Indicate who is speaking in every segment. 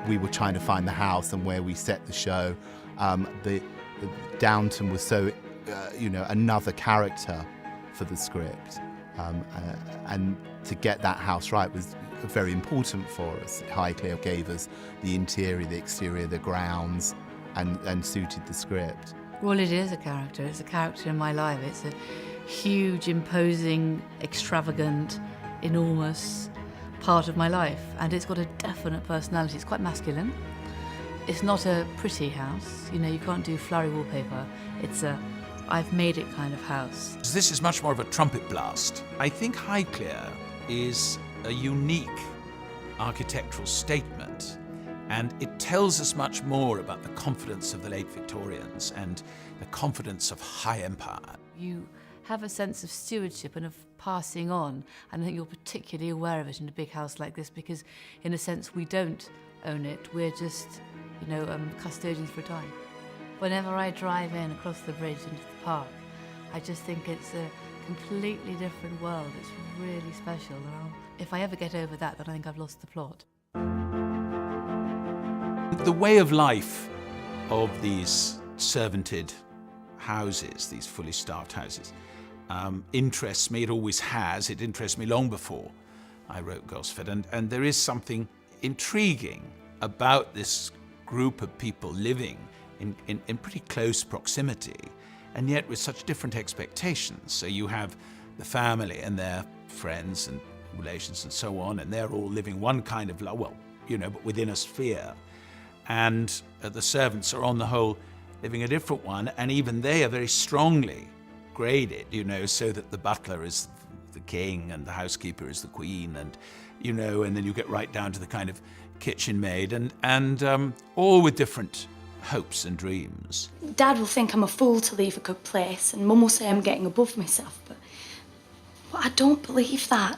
Speaker 1: we were trying to find the house and where we set the show. The Downton was so, another character for the script. And to get that house right was very important for us. Highclere gave us the interior, the exterior, the grounds, and suited the script.
Speaker 2: Well, it is a character. It's a character in my life. It's a huge, imposing, extravagant, enormous part of my life. And it's got a definite personality. It's quite masculine. It's not a pretty house. You can't do flowery wallpaper. It's a I've made it kind of house.
Speaker 3: This is much more of a trumpet blast. I think Highclere is a unique architectural statement, and it tells us much more about the confidence of the late Victorians and the confidence of high empire.
Speaker 2: You have a sense of stewardship and of passing on, and I think you're particularly aware of it in a big house like this because, in a sense, we don't own it. We're just, custodians for time. Whenever I drive in across the bridge into the park, I just think it's a completely different world. It's really special. And if I ever get over that, then I think I've lost the plot.
Speaker 3: The way of life of these servanted houses, these fully staffed houses, interests me. It always has. It interests me long before I wrote Gosford. And there is something intriguing about this group of people living in pretty close proximity, and yet with such different expectations. So you have the family and their friends and relations and so on, and they're all living one kind of life, but within a sphere. And the servants are on the whole living a different one, and even they are very strongly graded, so that the butler is the king and the housekeeper is the queen, and then you get right down to the kind of kitchen maid, and all with different hopes and dreams.
Speaker 4: Dad will think I'm a fool to leave a good place, and Mum will say I'm getting above myself, but I don't believe that.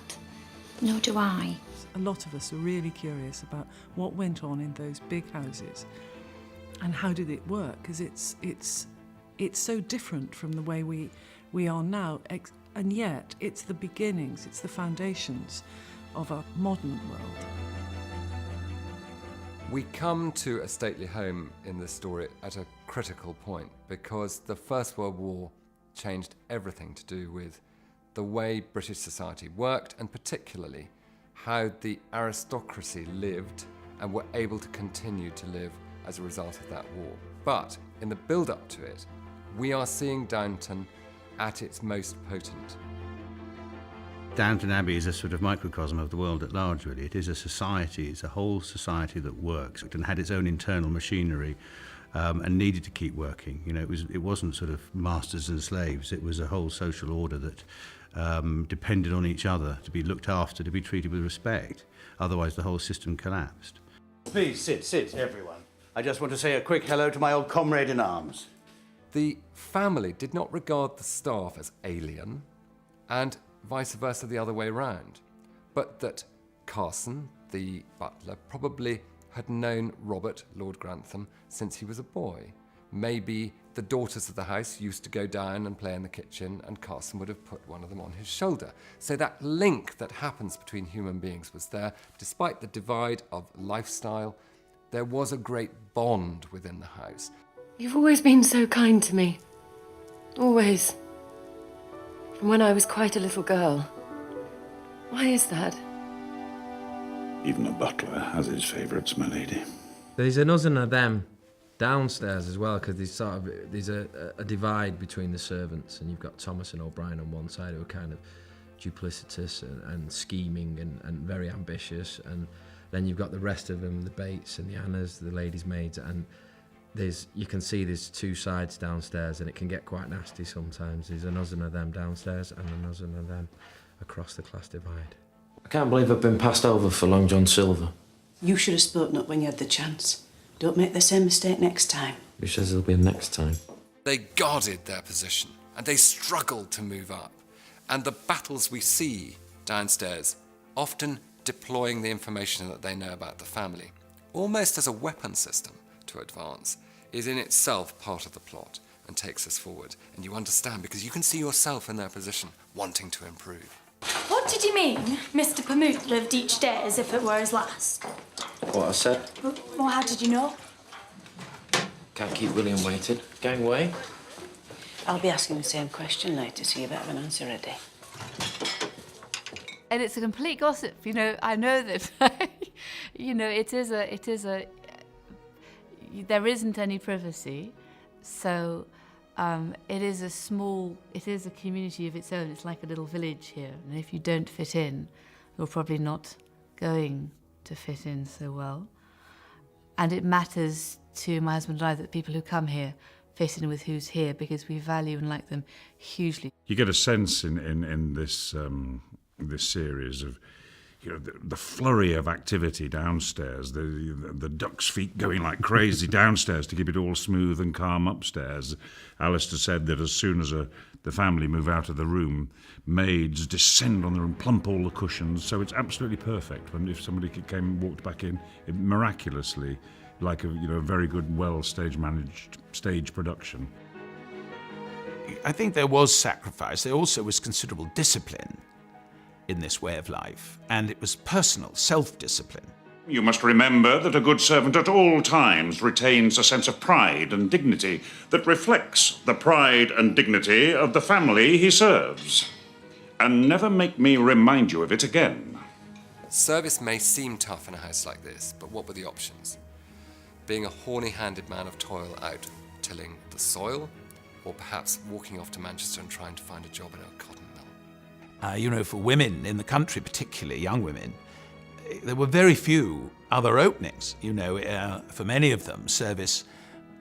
Speaker 4: Nor do I.
Speaker 5: A lot of us are really curious about what went on in those big houses and how did it work, because it's so different from the way we are now, and yet it's the beginnings, it's the foundations of a modern world.
Speaker 6: We come to a stately home in this story at a critical point because the First World War changed everything to do with the way British society worked, and particularly how the aristocracy lived and were able to continue to live as a result of that war. But in the build-up to it, we are seeing Downton at its most potent.
Speaker 7: Downton Abbey is a sort of microcosm of the world at large, really. It is a society, it's a whole society that works and had its own internal machinery and needed to keep working. It wasn't sort of masters and slaves, it was a whole social order that depended on each other to be looked after, to be treated with respect. Otherwise the whole system collapsed.
Speaker 8: Please sit, everyone. I just want to say a quick hello to my old comrade in arms.
Speaker 6: The family did not regard the staff as alien, and vice versa the other way round, but that Carson, the butler, probably had known Robert, Lord Grantham, since he was a boy. Maybe the daughters of the house used to go down and play in the kitchen, and Carson would have put one of them on his shoulder. So that link that happens between human beings was there. Despite the divide of lifestyle, there was a great bond within the house.
Speaker 4: You've always been so kind to me. Always. From when I was quite a little girl. Why is that?
Speaker 9: Even a butler has his favourites, my lady.
Speaker 10: There's an us and a them downstairs as well, because there's a divide between the servants, and you've got Thomas and O'Brien on one side who are kind of duplicitous and scheming and very ambitious, and then you've got the rest of them, the Bates and the Annas, the ladies' maids, and you can see there's two sides downstairs, and it can get quite nasty sometimes. There's an us and a them downstairs and an us and a them across the class divide.
Speaker 11: I can't believe I've been passed over for Long John Silver.
Speaker 12: You should have spoken up when you had the chance. Don't make the same mistake next time.
Speaker 11: Who says there'll be a next time?
Speaker 6: They guarded their position, and they struggled to move up. And the battles we see downstairs, often deploying the information that they know about the family, almost as a weapon system to advance, is in itself part of the plot and takes us forward. And you understand, because you can see yourself in their position, wanting to improve.
Speaker 13: What did you mean Mr. Pamoot lived each day as if it were his last?
Speaker 11: What I said?
Speaker 13: Well, how did you know?
Speaker 11: Can't keep William waiting. Gang away.
Speaker 12: I'll be asking the same question later, so you better have an answer ready.
Speaker 2: And it's a complete gossip, you know. I know that, you know, there isn't any privacy, so it is a community of its own. It's like a little village here, and if you don't fit in, you're probably not going to fit in so well. And it matters to my husband and I that people who come here fit in with who's here, because we value and like them hugely.
Speaker 9: You get a sense in this this series of, you know, the flurry of activity downstairs, the duck's feet going like crazy downstairs to keep it all smooth and calm upstairs. Alistair said that as soon as the family move out of the room, maids descend on the room, plump all the cushions, so it's absolutely perfect. When if somebody came and walked back in, it miraculously, like a very good, well managed stage production.
Speaker 3: I think there was sacrifice. There also was considerable discipline in this way of life, and it was personal, self-discipline.
Speaker 9: You must remember that a good servant at all times retains a sense of pride and dignity that reflects the pride and dignity of the family he serves. And never make me remind you of it again.
Speaker 6: Service may seem tough in a house like this, but what were the options? Being a horny-handed man of toil out tilling the soil, or perhaps walking off to Manchester and trying to find a job in a cotton mill?
Speaker 3: For women in the country, particularly young women, there were very few other openings. For many of them, service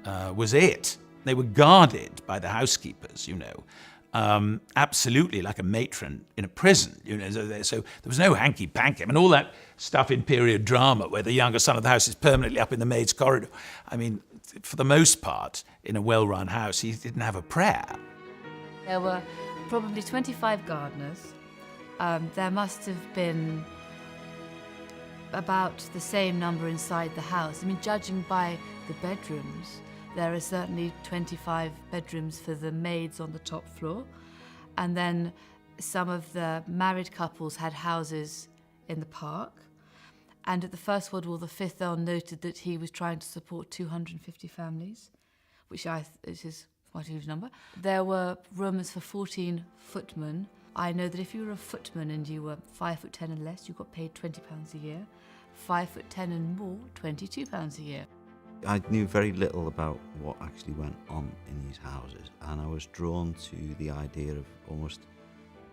Speaker 3: was it. They were guarded by the housekeepers, absolutely like a matron in a prison. So there was no hanky-panky. I mean, all that stuff in period drama where the younger son of the house is permanently up in the maid's corridor. I mean, for the most part, in a well-run house, he didn't have a prayer.
Speaker 2: There were probably 25 gardeners. There must have been about the same number inside the house. I mean, judging by the bedrooms, there are certainly 25 bedrooms for the maids on the top floor. And then some of the married couples had houses in the park. And at the First World War, the 5th Earl noted that he was trying to support 250 families, which is quite a huge number. There were rooms for 14 footmen. I know that if you were a footman and you were 5'10" and less, you got paid £20 a year. 5'10" and more, £22 a year.
Speaker 14: I knew very little about what actually went on in these houses, and I was drawn to the idea of almost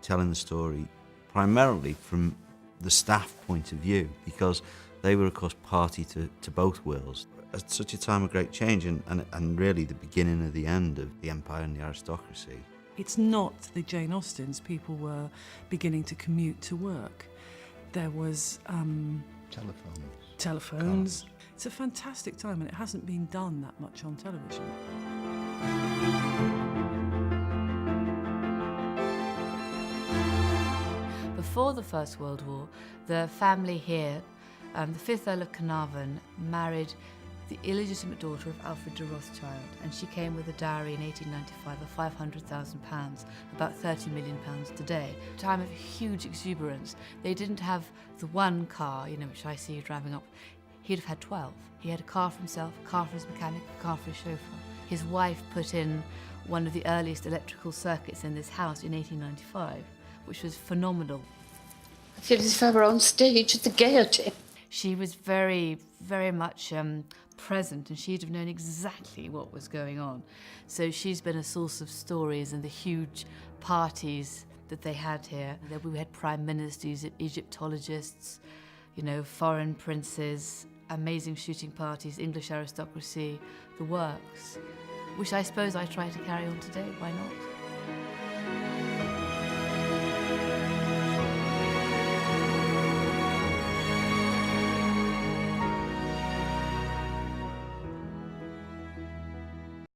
Speaker 14: telling the story primarily from the staff point of view, because they were, of course, party to both worlds. At such a time of great change and really the beginning of the end of the empire and the aristocracy.
Speaker 5: It's not the Jane Austens. People were beginning to commute to work. There was telephones. It's a fantastic time, and it hasn't been done that much on television.
Speaker 2: Before the First World War, the family here, the 5th Earl of Carnarvon, married the illegitimate daughter of Alfred de Rothschild, and she came with a dowry in 1895 of £500,000, about £30 million today. A time of huge exuberance. They didn't have the one car, which I see you driving up. He'd have had 12. He had a car for himself, a car for his mechanic, a car for his chauffeur. His wife put in one of the earliest electrical circuits in this house in 1895, which was phenomenal.
Speaker 15: I feel as if I were on stage at the Gaiety.
Speaker 2: She was very, very much present, and she'd have known exactly what was going on. So she's been a source of stories and the huge parties that they had here. We had prime ministers, Egyptologists, foreign princes, amazing shooting parties, English aristocracy, the works, which I suppose I try to carry on today. Why not?